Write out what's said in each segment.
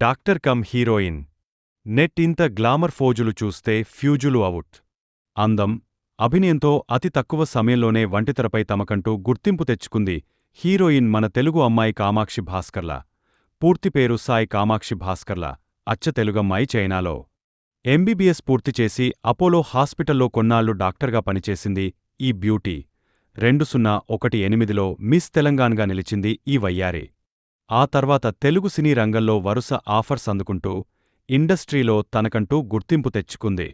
Doctor come heroine. Net ఇంత glamour ఫోజులు చూస్తే ఫ్యూజులు out. అందం, అభినయంతో అతి తక్కువ సమయంలోనే వంటితెరపై తమకంటూ గుర్తింపు తెచ్చుకుంది హీరోయిన్ మన తెలుగు అమ్మాయి కామాక్షి భాస్కర్ల. పూర్తిపేరు సాయి కామాక్షి భాస్కర్ల. అచ్చ తెలుగమ్మాయి. చైనాలో ఎంబీబీఎస్ పూర్తిచేసి అపోలో హాస్పిటల్లో కొన్నాళ్లు డాక్టర్గా పనిచేసింది ఈ బ్యూటీ. 2018లో మిస్ తెలంగాణగా నిలిచింది ఈ వయ్యారి. ఆ తర్వాత తెలుగు సినీ రంగంలో వరుస ఆఫర్స్ అందుకుంటూ ఇండస్ట్రీలో తనకంటూ గుర్తింపు తెచ్చుకుంది.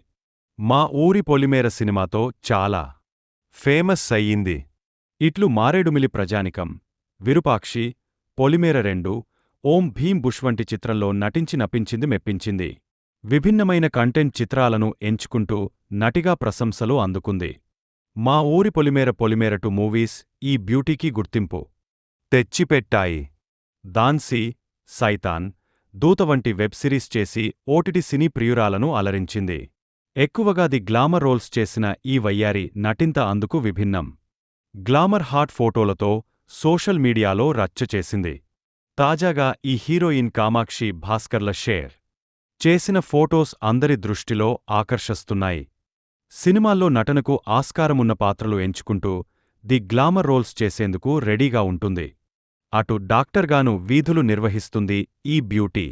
మా ఊరి పొలిమేర సినిమాతో చాలా ఫేమస్ అయ్యింది. ఇట్లు మారేడుమిలి ప్రజానికం, విరూపాక్షి, పొలిమేర 2, ఓం భీం బుష్ వంటి చిత్రంలో నటించి నప్పించింది మెప్పించింది. విభిన్నమైన కంటెంట్ చిత్రాలను ఎంచుకుంటూ నటిగా ప్రశంసలు అందుకుంది. మా ఊరి పొలిమేర, పొలిమేర 2 మూవీస్ ఈ బ్యూటీకి గుర్తింపు తెచ్చిపెట్టాయి. దాన్సీ, సైతాన్, దూత వంటి వెబ్ సిరీస్ చేసి ఓటిటి సినీ ప్రియురాలను అలరించింది. ఎక్కువగా ది గ్లామర్ రోల్స్ చేసిన ఈ వయ్యారి నటింత అందుకు విభిన్నం. గ్లామర్ హాట్ ఫోటోలతో సోషల్ మీడియాలో రచ్చ చేసింది. తాజాగా ఈ హీరోయిన్ కామాక్షి భాస్కర్ల షేర్ చేసిన ఫోటోస్ అందరి దృష్టిలో ఆకర్షిస్తున్నాయి. సినిమాల్లో నటనకు ఆస్కారమున్న పాత్రలు ఎంచుకుంటూ ది గ్లామర్ రోల్స్ చేసేందుకు రెడీగా ఉంటుంది. అటు డాక్టర్గాను వీధులు నిర్వహిస్తుంది ఈ బ్యూటీ.